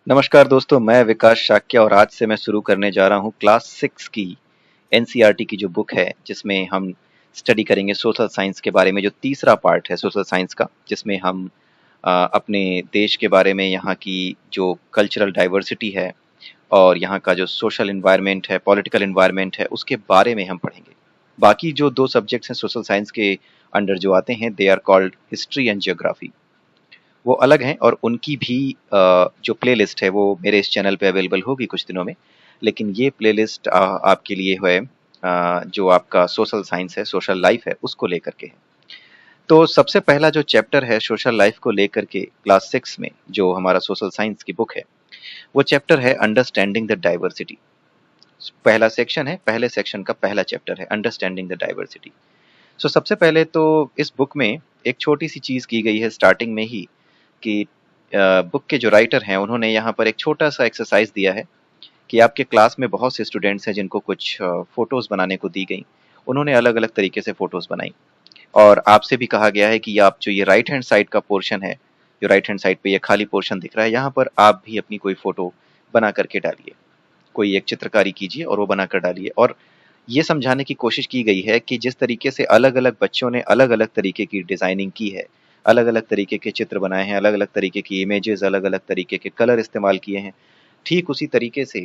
नमस्कार दोस्तों, मैं विकास शाक्य और आज से मैं शुरू करने जा रहा हूँ क्लास 6 की एनसीईआरटी की जो बुक है, जिसमें हम स्टडी करेंगे सोशल साइंस के बारे में। जो तीसरा पार्ट है सोशल साइंस का, जिसमें हम अपने देश के बारे में, यहाँ की जो कल्चरल डाइवर्सिटी है और यहाँ का जो सोशल एनवायरनमेंट है, पॉलिटिकल एनवायरनमेंट है, उसके बारे में हम पढ़ेंगे। बाकी जो 2 सब्जेक्ट्स हैं सोशल साइंस के अंडर जो आते हैं, they are called history and geography. वो अलग हैं और उनकी भी जो प्लेलिस्ट है वो मेरे इस चैनल पे अवेलेबल होगी कुछ दिनों में। लेकिन ये प्लेलिस्ट आपके लिए है, जो आपका सोशल साइंस है, सोशल लाइफ है, उसको लेकर के है। तो सबसे पहला जो चैप्टर है सोशल लाइफ को लेकर के क्लास 6 में, जो हमारा सोशल साइंस की बुक है, वो चैप्टर है अंडरस्टैंडिंग द डाइवर्सिटी। पहला सेक्शन है, पहले सेक्शन का पहला चैप्टर है अंडरस्टैंडिंग द डाइवर्सिटी। सो सबसे पहले तो इस बुक में एक छोटी सी चीज की गई है स्टार्टिंग में ही, कि बुक के जो राइटर हैं उन्होंने यहाँ पर एक छोटा सा एक्सरसाइज दिया है कि आपके क्लास में बहुत से स्टूडेंट्स हैं जिनको कुछ फोटोज बनाने को दी गई। उन्होंने अलग अलग तरीके से फोटोज बनाई और आपसे भी कहा गया है कि आप जो ये राइट हैंड साइड का पोर्शन है, जो राइट हैंड साइड पे ये खाली पोर्शन दिख रहा है, यहाँ पर आप भी अपनी कोई फोटो बना करके डालिए। कोई एक चित्रकारी कीजिए और वो बनाकर डालिए। और ये समझाने की कोशिश की गई है कि जिस तरीके से अलग अलग बच्चों ने अलग अलग तरीके की डिजाइनिंग की है, अलग अलग तरीके के चित्र बनाए हैं, अलग अलग तरीके की इमेजेस, अलग अलग तरीके के कलर इस्तेमाल किए हैं, ठीक उसी तरीके से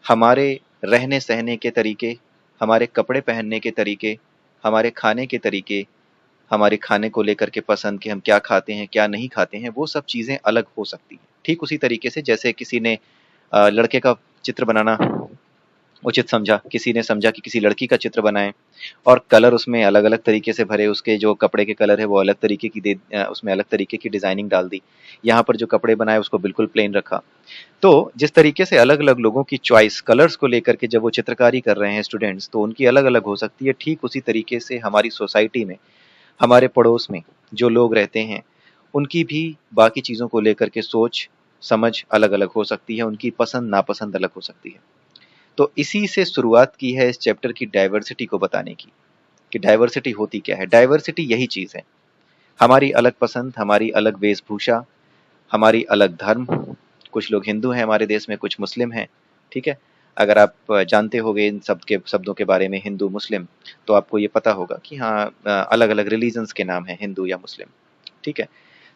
हमारे रहने सहने के तरीके, हमारे कपड़े पहनने के तरीके, हमारे खाने के तरीके, हमारे खाने को लेकर के पसंद, कि हम क्या खाते हैं क्या नहीं खाते हैं, वो सब चीज़ें अलग हो सकती हैं। ठीक उसी तरीके से जैसे किसी ने लड़के का चित्र बनाना उचित समझा, किसी ने समझा कि किसी लड़की का चित्र बनाएं और कलर उसमें अलग अलग तरीके से भरे, उसके जो कपड़े के कलर है वो अलग तरीके की उसमें अलग तरीके की डिजाइनिंग डाल दी। यहाँ पर जो कपड़े बनाए उसको बिल्कुल प्लेन रखा। तो जिस तरीके से अलग अलग लोगों की चॉइस कलर्स को लेकर के जब वो चित्रकारी कर रहे हैं स्टूडेंट्स, तो उनकी अलग अलग हो सकती है। ठीक उसी तरीके से हमारी सोसाइटी में, हमारे पड़ोस में जो लोग रहते हैं, उनकी भी बाकी चीज़ों को लेकर के सोच समझ अलग अलग हो सकती है, उनकी पसंद नापसंद अलग हो सकती है। तो इसी से शुरुआत की है इस चैप्टर की डाइवर्सिटी को बताने की, कि डाइवर्सिटी होती क्या है। डाइवर्सिटी यही चीज़ है, हमारी अलग पसंद, हमारी अलग वेशभूषा, हमारी अलग धर्म। कुछ लोग हिंदू हैं हमारे देश में, कुछ मुस्लिम हैं, ठीक है। अगर आप जानते होंगे इन शब्दों के बारे में, हिंदू मुस्लिम, तो आपको ये पता होगा कि हाँ, अलग अलग रिलीजन्स के नाम हैं हिंदू या मुस्लिम, ठीक है।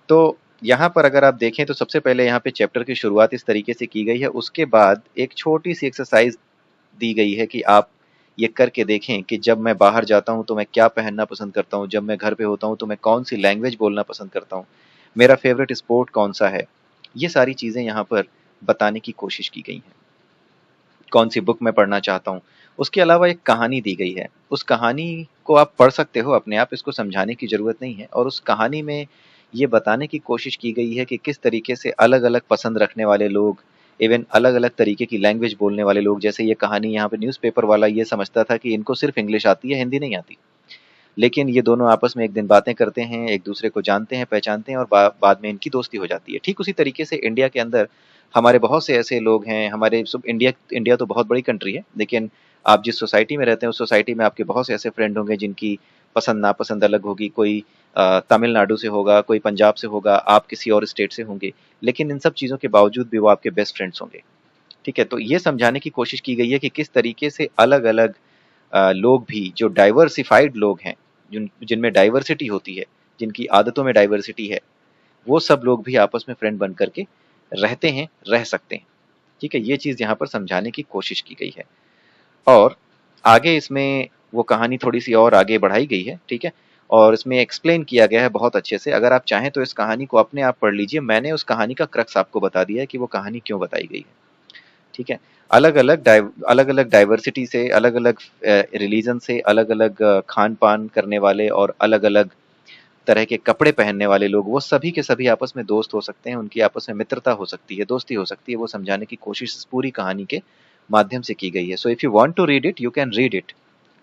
तो यहाँ पर अगर आप देखें तो सबसे पहले यहाँ पे चैप्टर की शुरुआत इस तरीके से की गई है। उसके बाद एक छोटी सी एक्सरसाइज दी गई है कि आप ये करके देखें कि जब मैं बाहर जाता हूँ तो मैं क्या पहनना पसंद करता हूँ, जब मैं घर पे होता हूँ तो मैं कौन सी लैंग्वेज बोलना पसंद करता हूँ, मेरा फेवरेट स्पोर्ट कौन सा है। ये सारी चीज़ें यहाँ पर बताने की कोशिश की गई हैं। कौन सी बुक मैं पढ़ना चाहता हूँ। उसके अलावा एक कहानी दी गई है, उस कहानी को आप पढ़ सकते हो अपने आप, इसको समझाने की ज़रूरत नहीं है। और उस कहानी में ये बताने की कोशिश की गई है कि किस तरीके से अलग अलग पसंद रखने वाले लोग, इवन अलग अलग तरीके की लैंग्वेज बोलने वाले लोग, जैसे ये कहानी यहाँ पे न्यूज़पेपर वाला ये समझता था कि इनको सिर्फ इंग्लिश आती है, हिंदी नहीं आती। लेकिन ये दोनों आपस में एक दिन बातें करते हैं, एक दूसरे को जानते हैं, पहचानते हैं और बाद में इनकी दोस्ती हो जाती है। ठीक उसी तरीके से इंडिया के अंदर हमारे बहुत से ऐसे लोग हैं। हमारे सब इंडिया इंडिया तो बहुत बड़ी कंट्री है, लेकिन आप जिस सोसाइटी में रहते हैं उस सोसाइटी में आपके बहुत से ऐसे फ्रेंड होंगे जिनकी पसंद नापसंद अलग होगी। कोई तमिलनाडु से होगा, कोई पंजाब से होगा, आप किसी और स्टेट से होंगे, लेकिन इन सब चीज़ों के बावजूद भी वो आपके बेस्ट फ्रेंड्स होंगे, ठीक है। तो ये समझाने की कोशिश की गई है कि किस तरीके से अलग अलग लोग भी, जो डाइवर्सिफाइड लोग हैं, जिनमें डाइवर्सिटी होती है, जिनकी आदतों में डाइवर्सिटी है, वो सब लोग भी आपस में फ्रेंड बन करके रहते हैं, रह सकते हैं, ठीक है। ये चीज़ यहाँ पर समझाने की कोशिश की गई है। और आगे इसमें वो कहानी थोड़ी सी और आगे बढ़ाई गई है, ठीक है। और इसमें एक्सप्लेन किया गया है बहुत अच्छे से। अगर आप चाहें तो इस कहानी को अपने आप पढ़ लीजिए। मैंने उस कहानी का क्रक्स आपको बता दिया है कि वो कहानी क्यों बताई गई है, ठीक है। अलग अलग डाइवर्सिटी से, अलग अलग रिलीजन से, अलग अलग खान पान करने वाले और अलग अलग तरह के कपड़े पहनने वाले लोग, वो सभी के सभी आपस में दोस्त हो सकते हैं, उनकी आपस में मित्रता हो सकती है, दोस्ती हो सकती है। वो समझाने की कोशिश इस पूरी कहानी के माध्यम से की गई है। So if you want to read it you can read it,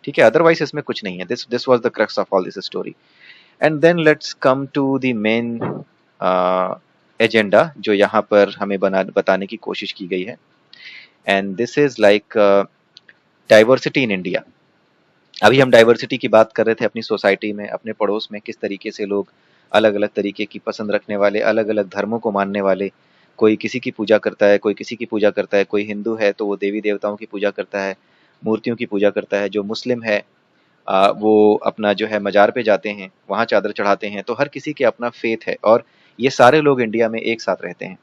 ठीक है। अदरवाइज इसमें कुछ नहीं है। This was the crux of all this story. And then let's come to the main agenda जो यहाँ पर हमें बताने की कोशिश की गई है। And this is like diversity in India. अभी हम डाइवर्सिटी की बात कर रहे थे अपनी सोसाइटी में, अपने पड़ोस में, किस तरीके से लोग अलग अलग तरीके की पसंद रखने वाले, अलग अलग धर्मों को मानने वाले, कोई किसी की पूजा करता है, कोई किसी की पूजा करता है, कोई हिंदू है तो वो देवी देवताओं की पूजा करता है, मूर्तियों की पूजा करता है, जो मुस्लिम है वो अपना जो है मजार पे जाते हैं, वहाँ चादर चढ़ाते हैं। तो हर किसी के अपना फेथ है और ये सारे लोग इंडिया में एक साथ रहते हैं,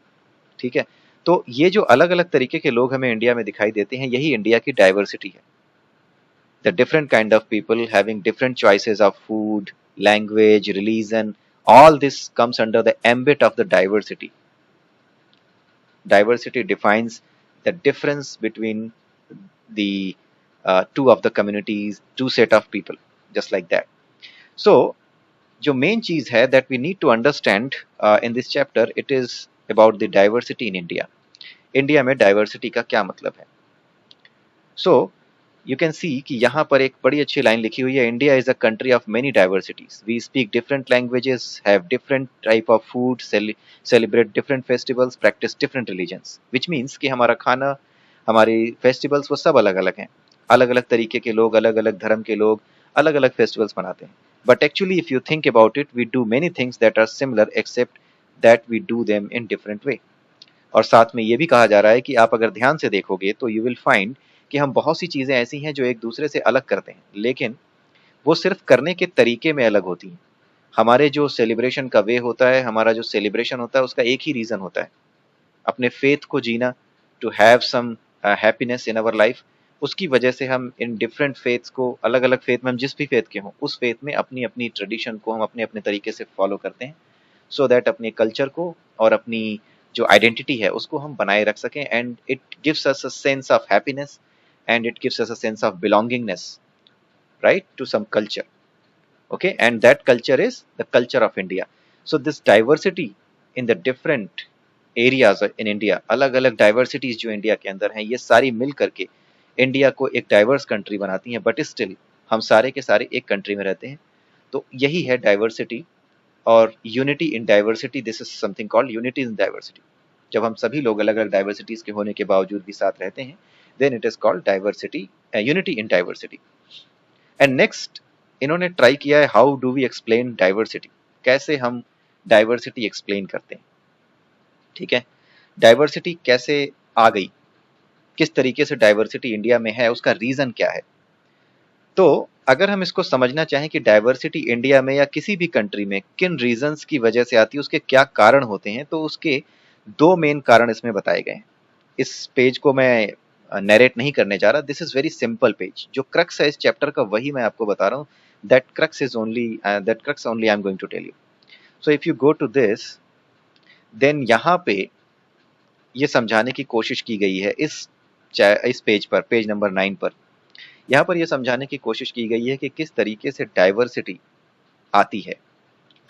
ठीक है? तो ये जो अलग-अलग तरीके के लोग हमें इंडिया में दिखाई देते हैं, यही इंडिया की डाइवर्सिटी है। The different kind of people having different choices of food, language, religion, all this comes under the ambit of the diversity. Diversity defines the difference between the two of the communities, two set of people, just like that. So, जो main चीज है that we need to understand in this chapter, it is about the diversity in India. India में diversity का क्या मतलब है? सो you can see कि यहाँ पर एक बड़ी अच्छी लाइन लिखी हुई है, India is a country of many diversities, we speak different languages, have different type of food, celebrate different festivals, practise different religions, which means कि हमारा खाना, हमारी फेस्टिवल्स वो सब अलग अलग हैं, अलग अलग तरीके के लोग, अलग अलग धर्म के लोग अलग अलग फेस्टिवल्स मनाते हैं। But actually if you think about it, we do many things that are similar except that we do them in different way. और साथ में ये भी कहा जा रहा है कि आप अगर ध्यान से देखोगे तो यू विल फाइंड कि हम बहुत सी चीज़ें ऐसी हैं जो एक दूसरे से अलग करते हैं, लेकिन वो सिर्फ करने के तरीके में अलग होती हैं। हमारे जो सेलिब्रेशन का वे होता है, हमारा जो सेलिब्रेशन होता है, उसका एक ही रीज़न होता है, अपने फेथ को जीना, to have some happiness in our life. उसकी वजह से हम इन डिफरेंट फेथ्स को, अलग अलग फेथ में हम जिस भी फेथ के हों, उस फेथ में अपनी अपनी ट्रेडिशन को हम अपने अपने तरीके से फॉलो करते हैं, सो दैट अपने कल्चर को और अपनी जो आइडेंटिटी है उसको हम बनाए रख सकें, and it gives us a sense of happiness and it gives us a sense of belongingness, right, to some culture. Okay, and that culture is the culture of India. So this diversity in the different areas in India, अलग अलग diversities जो India के अंदर हैं, ये सारी मिल करके India को एक डाइवर्स कंट्री बनाती हैं, बट स्टिल हम सारे के सारे एक कंट्री में रहते हैं। तो यही है डाइवर्सिटी और unity in diversity, this is something called unity in diversity. जब हम सभी लोग अलग अलग डाइवर्सिटीज के होने के बावजूद भी साथ रहते हैं, then it is called diversity, unity in diversity. And next इन्होंने ट्राई किया है, how do we explain diversity, कैसे हम डाइवर्सिटी एक्सप्लेन करते हैं, ठीक है? डाइवर्सिटी कैसे आ गई, किस तरीके से डाइवर्सिटी इंडिया में है, उसका रीजन क्या है? तो अगर हम इसको समझना चाहें कि डाइवर्सिटी इंडिया में या किसी भी कंट्री में किन रीजंस की वजह से आती है, उसके क्या कारण होते हैं, तो उसके दो मेन कारण इसमें बताए गए हैं। इस पेज को मैं नरेट नहीं करने जा रहा, this is very simple page. जो क्रक्स है इस चैप्टर का वही मैं आपको बता रहा हूँ, that crux only I am going to tell you. So if you go to this, then यहाँ पे ये समझाने की कोशिश की गई है इस पेज पर, पेज नंबर 9 पर, यहाँ पर यह समझाने की कोशिश की गई है कि किस तरीके से डाइवर्सिटी आती है,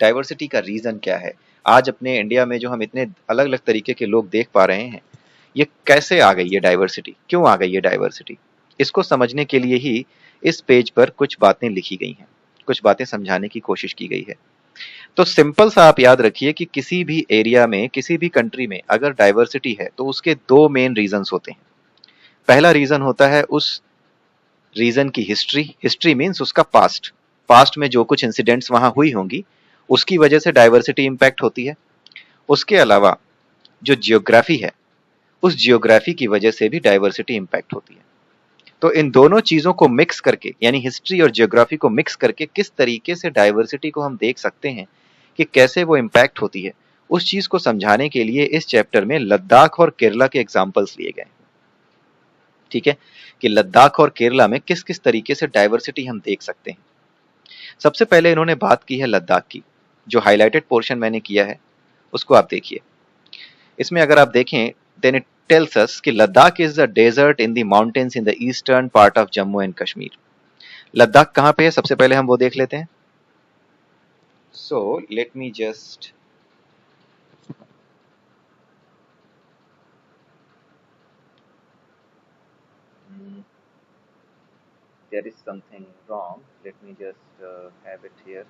डाइवर्सिटी का रीजन क्या है। आज अपने इंडिया में जो हम इतने अलग अलग तरीके के लोग देख पा रहे हैं, ये कैसे आ गई है डाइवर्सिटी, क्यों आ गई है डाइवर्सिटी? इसको समझने के लिए ही इस पेज पर कुछ बातें लिखी गई हैं, कुछ बातें समझाने की कोशिश की गई है। तो सिंपल सा आप याद रखिए कि किसी भी एरिया में, किसी भी कंट्री में अगर डाइवर्सिटी है तो उसके दो मेन रीजंस होते हैं। पहला रीजन होता है उस रीजन की हिस्ट्री, हिस्ट्री मीन्स उसका पास्ट, पास्ट में जो कुछ इंसिडेंट्स वहां हुई होंगी उसकी वजह से डाइवर्सिटी इंपैक्ट होती है। उसके अलावा जो जियोग्राफी है, उस जियोग्राफी की वजह से भी डाइवर्सिटी इंपैक्ट होती है। तो इन दोनों चीजों को मिक्स करके, यानी हिस्ट्री और जियोग्राफी को मिक्स करके किस तरीके से डाइवर्सिटी को हम देख सकते हैं कि कैसे वो इंपैक्ट होती है, उस चीज को समझाने के लिए इस चैप्टर में लद्दाख और केरला के एग्जाम्पल्स लिए गए, ठीक है, कि लद्दाख और केरला में किस किस तरीके से डाइवर्सिटी हम देख सकते हैं। सबसे पहले इन्होंने बात की है लद्दाख की, जो हाईलाइटेड पोर्शन मैंने किया है उसको आप देखिए। इसमें अगर आप देखें, देन इट टेल्स अस कि Ladakh is the desert in the mountains in the eastern part of Jammu and Kashmir. Ladakh कहाँ पे है, सबसे पहले हम वो देख लेते हैं। So let me just, there is something wrong, let me just have it here.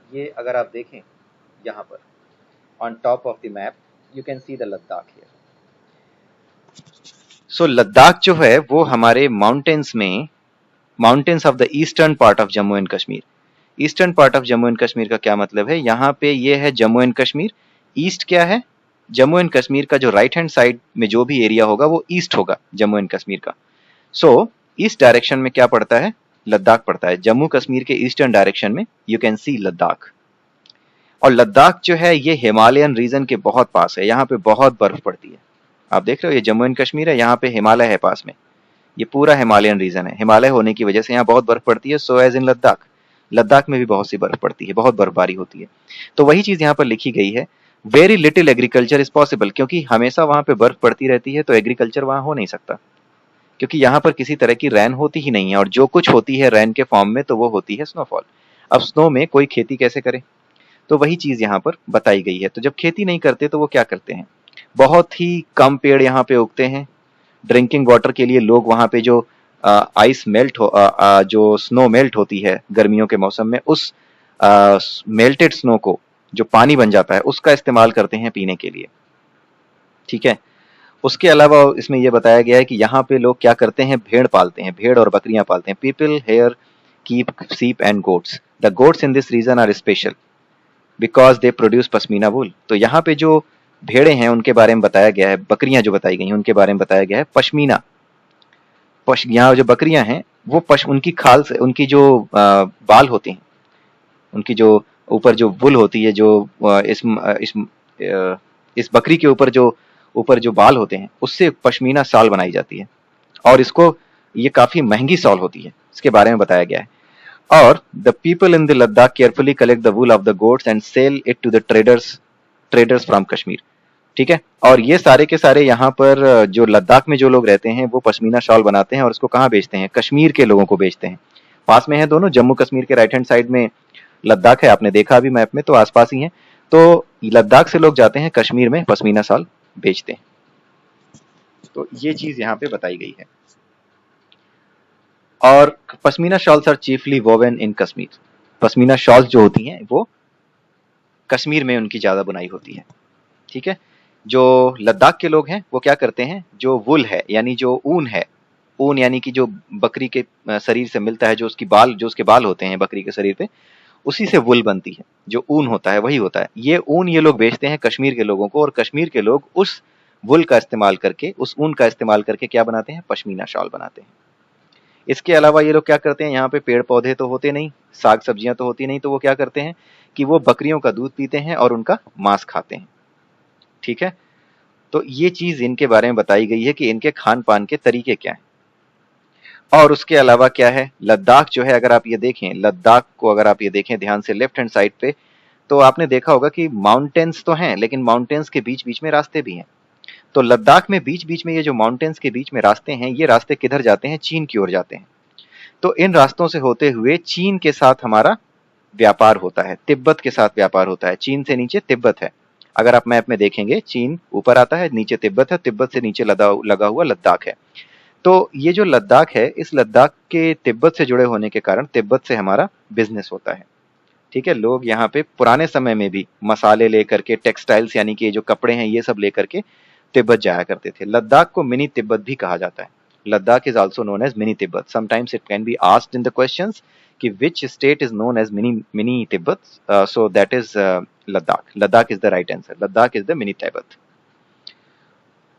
ये अगर आप देखें यहाँ पर on top of the map you can see the Ladakh here. So Ladakh जो है वो हमारे mountains of the eastern part of Jammu and Kashmir. Eastern part of Jammu and Kashmir का क्या मतलब है, यहाँ पे ये है जम्मू एंड कश्मीर। ईस्ट क्या है, जम्मू एंड कश्मीर का जो राइट हैंड साइड में जो भी एरिया होगा वो ईस्ट होगा जम्मू एंड कश्मीर का। सो ईस्ट डायरेक्शन में क्या पड़ता है, लद्दाख पड़ता है। जम्मू कश्मीर के ईस्टर्न डायरेक्शन में यू कैन सी लद्दाख। और लद्दाख जो है ये हिमालयन रीजन के बहुत पास है, यहाँ पे बहुत बर्फ पड़ती है। आप देख रहे हो ये जम्मू एंड कश्मीर है, यहाँ पे हिमालय है पास में, ये पूरा हिमालयन रीजन है। हिमालय होने की वजह से यहाँ बहुत बर्फ पड़ती है। So as in Ladakh, Ladakh में भी बहुत सी बर्फ पड़ती है, बहुत बर्फबारी होती है। तो वही चीज यहाँ पर लिखी गई है, very little agriculture is possible, क्योंकि हमेशा वहां पे बर्फ पड़ती रहती है तो एग्रीकल्चर वहां हो नहीं सकता, क्योंकि यहाँ पर किसी तरह की रैन होती ही नहीं है। और जो कुछ होती है रैन के फॉर्म में तो वो होती है स्नोफॉल। अब स्नो में कोई खेती कैसे करे, तो वही चीज यहाँ पर बताई गई है। तो जब खेती नहीं करते तो वो क्या करते हैं, बहुत ही कम पेड़ यहाँ पे उगते हैं। ड्रिंकिंग वाटर के लिए लोग वहां पे जो आइस मेल्ट हो जो स्नो मेल्ट होती है गर्मियों के मौसम में, उस मेल्टेड स्नो को जो पानी बन जाता है उसका इस्तेमाल करते हैं पीने के लिए। ठीक है, उसके अलावा इसमें यह बताया गया है कि यहाँ पे लोग क्या करते हैं, भेड़ पालते हैं, भेड़ और बकरियां पालते हैं। People here keep sheep and goats. The goats in this region are special because they produce pashmina wool. तो यहाँ पे जो भेड़े हैं उनके बारे में बताया गया है, बकरियां जो बताई गई हैं उनके बारे में बताया गया है पश्मीना। यहाँ जो बकरियां हैं वो उनकी खाल से, उनकी जो बाल होते हैं, उनकी जो ऊपर जो वुल होती है, जो इस बकरी के ऊपर जो बाल होते हैं उससे पश्मीना शाल बनाई जाती है। और इसको ये काफी महंगी शॉल होती है, इसके बारे में बताया गया है। और the people in the Ladakh carefully collect the wool of the goats and sell it to the traders from Kashmir. ठीक है, और ये सारे के सारे यहाँ पर जो लद्दाख में जो लोग रहते हैं वो पश्मीना शॉल बनाते हैं और उसको कहाँ बेचते हैं, कश्मीर के लोगों को बेचते हैं। पास में है दोनों, जम्मू कश्मीर के राइट हैंड साइड में लद्दाख है, आपने देखा अभी मैप में, तो आसपास ही है। तो लद्दाख से लोग जाते हैं कश्मीर में पश्मीना शॉल बेचते हैं। तो ये चीज यहाँ पे बताई गई है। और pashmina shawls are chiefly woven in Kashmir. Pashmina shawls जो होती हैं वो कश्मीर में उनकी ज्यादा बुनाई होती है। ठीक है, जो लद्दाख के लोग हैं वो क्या करते हैं, जो वुल है यानी जो ऊन है, ऊन यानी कि जो बकरी के शरीर से मिलता है, जो उसके बाल होते हैं बकरी के शरीर पे, उसी से वुल बनती है। जो ऊन होता है वही होता है। ये ऊन ये लोग बेचते हैं कश्मीर के लोगों को, और कश्मीर के लोग उस वुल का इस्तेमाल करके, उस ऊन का इस्तेमाल करके क्या बनाते हैं, पश्मीना शॉल बनाते हैं। इसके अलावा ये लोग क्या करते हैं, यहाँ पे पेड़ पौधे तो होते नहीं, साग सब्जियां तो होती नहीं, तो वो क्या करते हैं कि वो बकरियों का दूध पीते हैं और उनका मांस खाते हैं। ठीक है, तो ये चीज इनके बारे में बताई गई है कि इनके खान पान के तरीके क्या हैं। और उसके अलावा क्या है, लद्दाख जो है, अगर आप ये देखें, लद्दाख को अगर आप ये देखें ध्यान से लेफ्ट हैंड साइड पे, तो आपने देखा होगा कि माउंटेन्स तो हैं लेकिन माउंटेन्स के बीच बीच में रास्ते भी हैं। तो लद्दाख में बीच बीच में ये जो माउंटेन्स के बीच में रास्ते हैं, ये रास्ते किधर जाते हैं, चीन की ओर जाते हैं। तो इन रास्तों से होते हुए चीन के साथ हमारा व्यापार होता है, तिब्बत के साथ व्यापार होता है। चीन से नीचे तिब्बत है, अगर आप मैप में देखेंगे चीन ऊपर आता है, नीचे तिब्बत है, तिब्बत से नीचे लगा हुआ लद्दाख है। तो ये जो लद्दाख है, इस लद्दाख के तिब्बत से जुड़े होने के कारण तिब्बत से हमारा बिजनेस होता है। ठीक है, लोग यहाँ पे पुराने समय में भी मसाले लेकर के, टेक्सटाइल्स यानी कि जो कपड़े हैं ये सब लेकर के तिब्बत जाया करते थे। लद्दाख को मिनी तिब्बत भी कहा जाता है। Ladakh is also known as mini Tibet. Sometimes it can be asked in the questions कि which state is known as mini Tibet, so that is Ladakh. Ladakh is the right answer, Ladakh is the mini Tibet.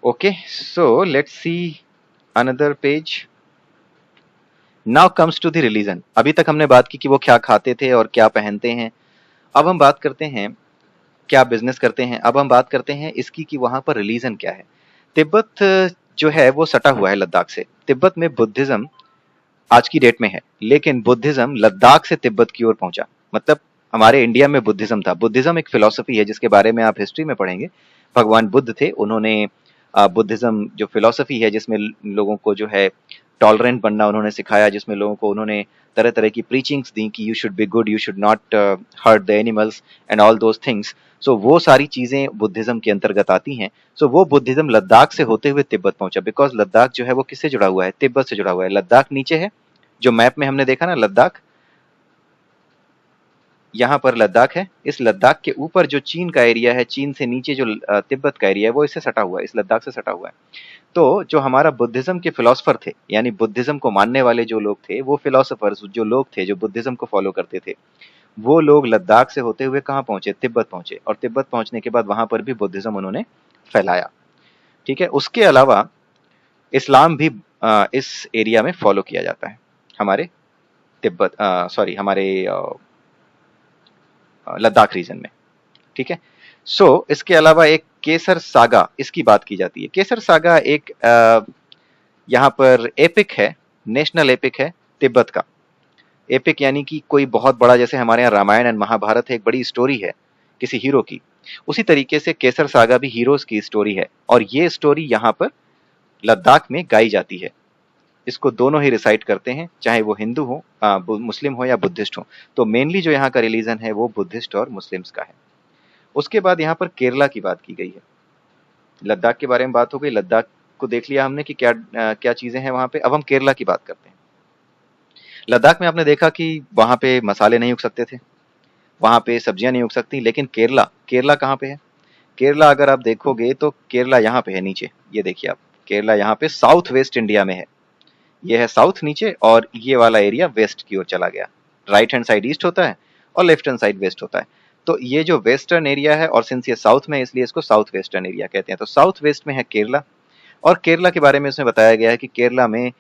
Okay, so let's see another page. Now comes to the religion. अभी तक हमने बात की कि वो क्या खाते थे और क्या पहनते हैं। अब हम बात करते हैं क्या बिजनेस करते हैं। अब हम बात करते हैं इसकी कि वहां पर रिलीजन क्या है। तिब्बत जो है वो सटा हुआ है लद्दाख से। तिब्बत में बुद्धिज्म आज की डेट में है, लेकिन बुद्धिज्म लद्दाख से तिब्बत की ओर पहुंचा। मतलब हमारे इंडिया में बुद्धिज्म था। बुद्धिज्म एक फिलॉसफी है जिसके बारे में आप हिस्ट्री में पढ़ेंगे। भगवान बुद्ध थे, उन्होंने बुद्धिज्म जो फिलॉसफी है जिसमें लोगों को जो है टॉलरेंट बनना उन्होंने सिखाया, जिसमें लोगों को उन्होंने तरह तरह की प्रीचिंग्स दी कि you should be good, you should not hurt the animals and all those things. So वो सारी चीजें बुद्धिज्म के अंतर्गत आती हैं। सो वो बुद्धिज्म लद्दाख से होते हुए तिब्बत पहुंचा, बिकॉज लद्दाख जो है वो किससे जुड़ा हुआ है, तिब्बत से जुड़ा हुआ है। लद्दाख नीचे है, जो मैप में हमने देखा ना लद्दाख, यहाँ पर लद्दाख है, इस लद्दाख के ऊपर जो चीन का एरिया है, चीन से नीचे जो तिब्बत का एरिया है, वो इससे सटा हुआ है, इस लद्दाख से सटा हुआ है। तो जो हमारा बुद्धिज्म के फिलोसफर थे, यानी बुद्धिज्म को मानने वाले जो लोग थे, वो फिलोसफर्स जो लोग थे जो बुद्धिज्म को फॉलो करते थे, वो लोग लद्दाख से होते हुए कहाँ पहुंचे? तिब्बत पहुंचे, और तिब्बत पहुंचने के बाद वहां पर भी बुद्धिज्म उन्होंने फैलाया। ठीक है, उसके अलावा इस्लाम भी इस एरिया में फॉलो किया जाता है, हमारे तिब्बत सॉरी हमारे लद्दाख रीजन में। ठीक है, सो इसके अलावा एक केसर सागा, इसकी बात की जाती है। केसर सागा एक यहाँ पर एपिक है, नेशनल एपिक है तिब्बत का। एपिक यानी कि कोई बहुत बड़ा, जैसे हमारे यहाँ रामायण एंड महाभारत है, एक बड़ी स्टोरी है किसी हीरो की, उसी तरीके से केसर सागा भी हीरोज की स्टोरी है, और ये स्टोरी यहाँ पर लद्दाख में गाई जाती है। इसको दोनों ही रिसाइट करते हैं, चाहे वो हिंदू हो, मुस्लिम हो या बुद्धिस्ट हो। तो मेनली जो यहाँ का रिलीजन है वो बुद्धिस्ट और मुस्लिम्स का है। उसके बाद यहाँ पर केरला की बात की गई है। लद्दाख के बारे में बात हो गई, लद्दाख को देख लिया हमने कि क्या क्या चीजें हैं वहां पे। अब हम केरला की बात करते हैं। लद्दाख में आपने देखा कि वहां पे मसाले नहीं उग सकते थे, वहां पे सब्जियां नहीं उग सकती, लेकिन केरला, केरला कहाँ पे है? केरला अगर आप देखोगे तो केरला यहाँ पे है नीचे, ये देखिए आप, केरला यहाँ पे साउथ वेस्ट इंडिया में है। ये है साउथ नीचे, और ये वाला एरिया वेस्ट की ओर चला गया। राइट हैंड साइड ईस्ट होता है और लेफ्ट हैंड साइड वेस्ट होता है। तो ये जो वेस्टर्न एरिया है, और सिंस ये साउथ में है इसलिए इसको साउथ वेस्टर्न एरिया कहते हैं। तो साउथ वेस्ट में है केरला। और केरला के बारे में इसमें बताया गया है कि केरला में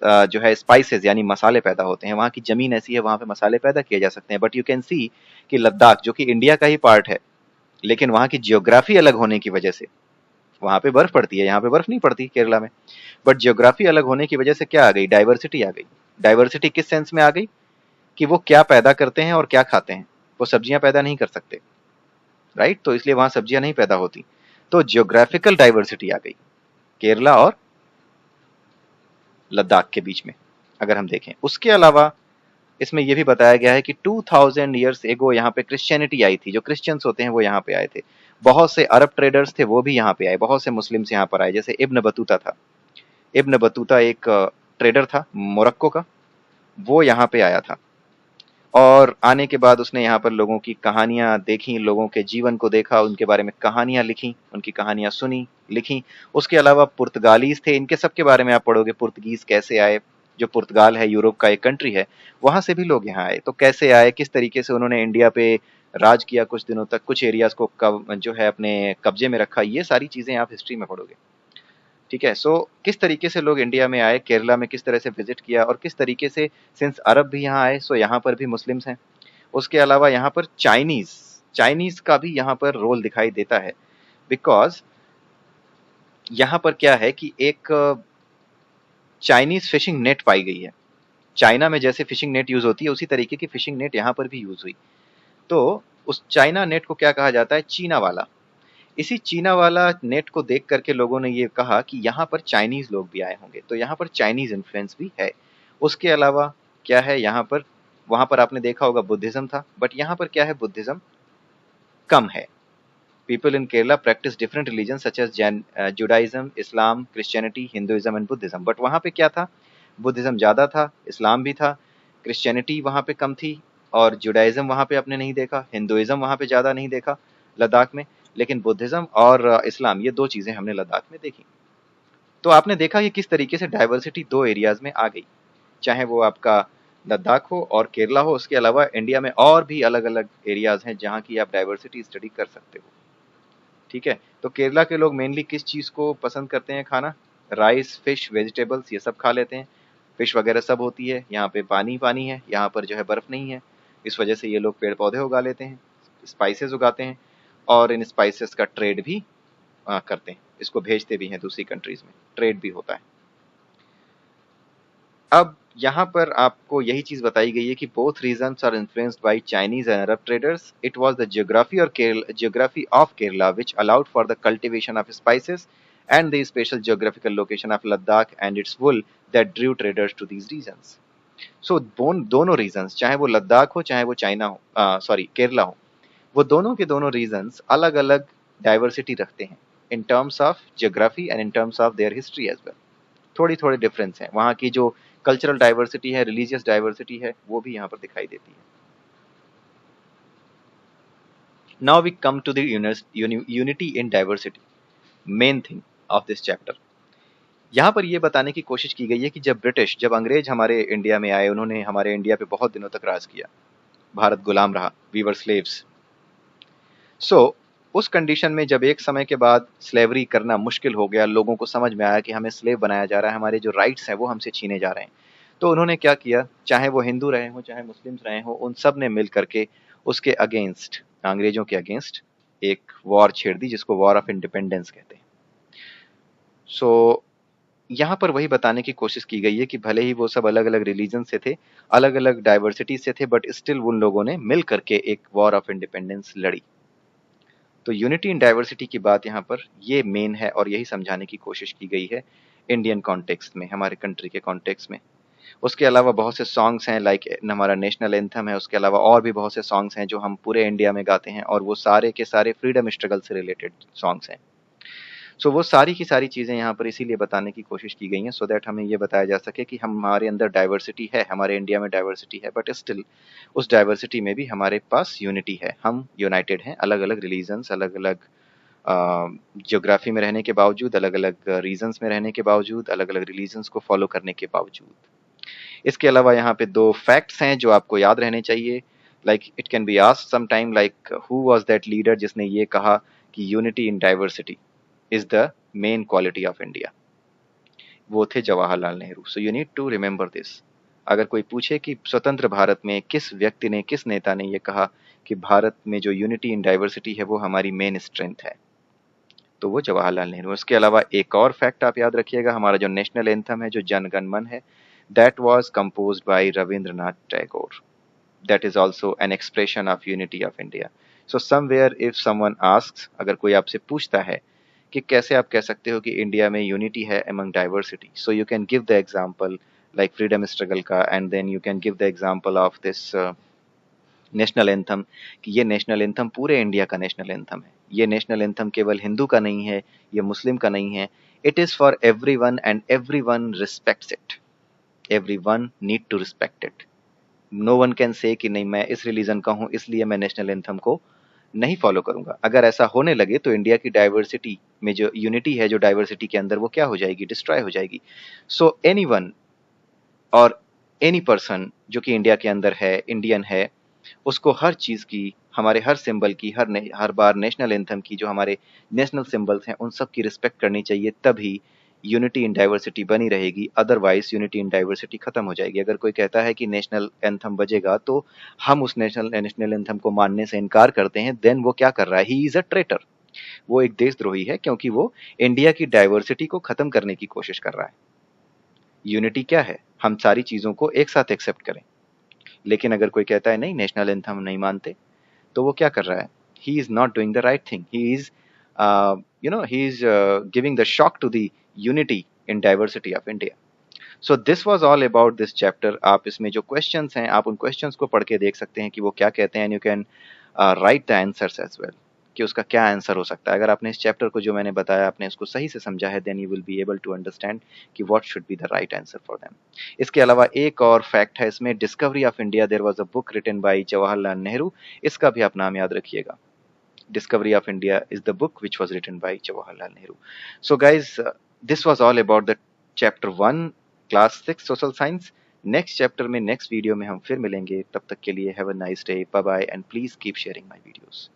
जो है स्पाइसेस यानी मसाले पैदा होते हैं। वहाँ की जमीन ऐसी है, वहाँ पे मसाले पैदा किए जा सकते हैं। बट यू कैन सी कि लद्दाख जो कि इंडिया का ही पार्ट है, लेकिन वहाँ की जियोग्राफी अलग होने की वजह से, वहाँ पे बर्फ पड़ती है, यहाँ पे बर्फ नहीं पड़ती केरला में, बट जियोग्राफी अलग होने की वजह से क्या आ गई? डाइवर्सिटी आ गई। डाइवर्सिटी किस सेंस में आ गई? कि वो क्या पैदा करते हैं और क्या खाते हैं। वो सब्जियां पैदा नहीं कर सकते, राइट? तो इसलिए वहां सब्जियां नहीं पैदा होती। तो जियोग्राफिकल डाइवर्सिटी आ गई केरला और लद्दाख के बीच में, अगर हम देखें। उसके अलावा इसमें यह भी बताया गया है कि 2000 ईयर्स एगो यहाँ पे क्रिश्चियनिटी आई थी। जो क्रिश्चियंस होते हैं वो यहाँ पे आए थे। बहुत से अरब ट्रेडर्स थे, वो भी यहाँ पे आए। बहुत से मुस्लिम्स यहाँ पर आए, जैसे इब्न बतूता था। इब्न बतूता एक ट्रेडर था मोरक्को का, वो यहाँ पे आया था, और आने के बाद उसने यहाँ पर लोगों की कहानियां देखी, लोगों के जीवन को देखा, उनके बारे में कहानियां लिखी, उनकी कहानियां सुनी, लिखी। उसके अलावा पुर्तगालीज थे, इनके सबके बारे में आप पढ़ोगे, पुर्तगीज कैसे आए। जो पुर्तगाल है यूरोप का एक कंट्री है, वहां से भी लोग यहाँ आए। तो कैसे आए, किस तरीके से उन्होंने इंडिया पे राज किया कुछ दिनों तक, कुछ एरियाज को जो है अपने कब्जे में रखा, ये सारी चीजें आप हिस्ट्री में पढ़ोगे। ठीक है, सो किस तरीके से लोग इंडिया में आए, केरला में किस तरह से विजिट किया, और किस तरीके से सिंस अरब भी यहाँ आए, सो यहाँ पर भी मुस्लिम्स हैं। उसके अलावा यहाँ पर चाइनीज, चाइनीज का भी यहाँ पर रोल दिखाई देता है। बिकॉज यहाँ पर क्या है कि एक चाइनीज फिशिंग नेट पाई गई है। चाइना में जैसे फिशिंग नेट यूज होती है, उसी तरीके की फिशिंग नेट यहाँ पर भी यूज हुई। तो उस चाइना नेट को क्या कहा जाता है? चीना वाला। इसी चीना वाला नेट को देख करके लोगों ने ये कहा कि यहाँ पर चाइनीज लोग भी आए होंगे, तो यहाँ पर चाइनीज इन्फ्लुएंस भी है। उसके अलावा क्या है यहाँ पर? वहां पर आपने देखा होगा बुद्धिज्म था, बट यहाँ पर क्या है? बुद्धिज्म कम है। People in Kerala practise different religion such as Judaism, Islam, Christianity, Hinduism and Buddhism. But वहां पे क्या था? बुद्धिज्म ज्यादा था, इस्लाम भी था, क्रिश्चियनिटी वहां पे कम थी, और जुडाइज्म वहां पे आपने नहीं देखा, हिंदुइज्म वहां पे ज्यादा नहीं देखा लद्दाख में। लेकिन बुद्धिज्म और इस्लाम, ये दो चीजें हमने लद्दाख में देखी। तो आपने देखा कि किस तरीके से डाइवर्सिटी दो एरियाज में आ गई, चाहे वो आपका लद्दाख हो और केरला हो। उसके अलावा इंडिया में और भी अलग अलग एरियाज हैं जहाँ की आप डाइवर्सिटी स्टडी कर सकते हो। ठीक है, तो केरला के लोग मेनली किस चीज को पसंद करते हैं खाना? राइस, फिश, वेजिटेबल्स, ये सब खा लेते हैं। फिश वगैरह सब होती है यहाँ पे, पानी पानी है यहाँ पर, जो है बर्फ नहीं है। इस वजह से ये लोग पेड़ पौधे उगा लेते हैं, स्पाइसेस उगाते हैं, और इन स्पाइसेस का ट्रेड भी करते हैं। इसको भेजते भी हैं दूसरी कंट्रीज में, ट्रेड भी होता है। अब यहाँ पर आपको यही चीज बताई गई है कि both regions are influenced by Chinese and Arab traders. It was the geography of Kerala which allowed for the cultivation of spices and the special geographical location of Ladakh and its wool that drew traders to these regions. So दोनों रीजन्स, चाहे वो लद्दाख हो चाहे वो China हो, sorry Kerala हो, वो दोनों के दोनों रीजन्स अलग अलग डाइवर्सिटी रखते हैं in terms of geography and in terms of their history as well. थोड़ी थोड़ी डिफरेंस है। वहाँ की जो कल्चरल डाइवर्सिटी है, रिलीजियस डाइवर्सिटी है, वो भी यहाँ पर दिखाई देती है। Now we come to the unity in diversity, main thing of this chapter. यहाँ पर ये बताने की कोशिश की गई है कि जब अंग्रेज हमारे इंडिया में आए, उन्होंने हमारे इंडिया पे बहुत दिनों तक राज किया, भारत गुलाम रहा, वी वर स्लेव्स। सो उस कंडीशन में जब एक समय के बाद स्लेवरी करना मुश्किल हो गया, लोगों को समझ में आया कि हमें स्लेव बनाया जा रहा है, हमारे जो राइट्स हैं वो हमसे छीने जा रहे हैं, तो उन्होंने क्या किया, चाहे वो हिंदू रहे हो चाहे मुस्लिम्स रहे हो, उन सब ने मिल करके उसके अगेंस्ट, अंग्रेजों के अगेंस्ट एक वॉर छेड़ दी, जिसको वॉर ऑफ इंडिपेंडेंस कहते हैं। सो यहाँ पर वही बताने की कोशिश की गई है कि भले ही वो सब अलग अलग रिलीजन से थे, अलग अलग डाइवर्सिटी से थे, बट स्टिल उन लोगों ने मिल करके एक वॉर ऑफ इंडिपेंडेंस लड़ी। तो यूनिटी इन डाइवर्सिटी की बात यहाँ पर ये मेन है, और यही समझाने की कोशिश की गई है इंडियन कॉन्टेक्स्ट में, हमारे कंट्री के कॉन्टेक्स्ट में। उसके अलावा बहुत से सॉन्ग्स हैं, लाइक हमारा नेशनल एंथम है, उसके अलावा और भी बहुत से सॉन्ग्स हैं जो हम पूरे इंडिया में गाते हैं, और वो सारे के सारे फ्रीडम स्ट्रगल से रिलेटेड सॉन्ग्स हैं। सो वो सारी की सारी चीज़ें यहाँ पर इसीलिए बताने की कोशिश की गई हैं, सो दैट हमें ये बताया जा सके कि हमारे अंदर डाइवर्सिटी है, हमारे इंडिया में डाइवर्सिटी है, बट स्टिल उस डाइवर्सिटी में भी हमारे पास यूनिटी है, हम यूनाइटेड हैं, अलग अलग रिलीजन्स, अलग अलग जियोग्राफी में रहने के बावजूद, अलग अलग रीजन्स में रहने के बावजूद, अलग अलग रिलीजन्स को फॉलो करने के बावजूद। इसके अलावा यहाँ पे दो फैक्ट्स हैं जो आपको याद रहने चाहिए, like it can be asked some time, like who was that leader जिसने ये कहा कि unity in diversity is the main quality of India. वो थे Jawaharlal Nehru. So you need to remember this. अगर कोई पूछे कि स्वतंत्र भारत में किस व्यक्ति ने, किस नेता ने ये कहा कि भारत में जो यूनिटी इन डाइवर्सिटी है वो हमारी मेन स्ट्रेंथ है, तो वो जवाहरलाल नेहरू। उसके अलावा एक और फैक्ट आप याद रखिएगा, हमारा जो नेशनल एंथम है, जो जन गण मन है, that was composed bye Rabindranath Tagore. That is also an expression of unity of India. So somewhere if someone asks, अगर कोई आपसे पूछता है कि कैसे आप कह सकते हो कि इंडिया में यूनिटी है among diversity, so you can give the example like freedom struggle का, and then you can give the example of this national anthem, कि ये नेशनल एंथम पूरे इंडिया का नेशनल एंथम है। ये नेशनल एंथम केवल हिंदू का नहीं है, ये मुस्लिम का नहीं है, it is for everyone and everyone respects it, everyone need to respect it. No one can say कि नहीं मैं इस रिलीजन का हूं इसलिए मैं नेशनल एंथम को नहीं फॉलो करूंगा। अगर ऐसा होने लगे तो इंडिया की डाइवर्सिटी में जो यूनिटी है, जो डाइवर्सिटी के अंदर, वो क्या हो जाएगी, डिस्ट्रॉय हो जाएगी। सो एनीवन और एनी पर्सन जो कि इंडिया के अंदर है, इंडियन है, उसको हर चीज़ की, हमारे हर सिंबल की, हर बार नेशनल एंथम की, जो हमारे नेशनल सिंबल्स हैं उन सब की रिस्पेक्ट करनी चाहिए, तभी यूनिटी इन डाइवर्सिटी बनी रहेगी। अदरवाइज यूनिटी इन डाइवर्सिटी खत्म हो जाएगी। अगर कोई कहता है कि नेशनल एंथम बजेगा तो हम उस नेशनल एंथम को मानने से इनकार करते हैं, देन वो क्या कर रहा है, ही इज अ ट्रेटर। वो एक देशद्रोही है, क्योंकि वो इंडिया की डाइवर्सिटी को खत्म करने की कोशिश कर रहा है। यूनिटी क्या है, हम सारी चीजों को एक साथ एक्सेप्ट करें। लेकिन अगर कोई कहता है नहीं नेशनल एंथम नहीं मानते, तो वो क्या कर रहा है, he is not doing the right thing, he is he is giving the shock to the unity in diversity of India. So this was all about this chapter. आप इसमें जो क्वेश्चंस हैं, आप उन क्वेश्चंस को पढ़ के देख सकते हैं कि वो क्या कहते हैं, and you can write the answers as well, कि उसका क्या आंसर हो सकता है। अगर आपने इस चैप्टर को, जो मैंने बताया, आपने इसको सही से समझा है, then you will be able to understand कि what should be the right answer for them. इसके अलावा एक और फैक्ट है इसमें, Discovery of India, there was a book written by Jawaharlal Nehru. इसका भी आप नाम याद रखिएगा। Discovery of India is the book which was written by Jawaharlal Nehru. So guys, this was all about the chapter 1 class 6 social science. Next chapter में, next video में हम फिर मिलेंगे। तब तक के लिए have a nice day, bye bye, and please keep sharing my videos.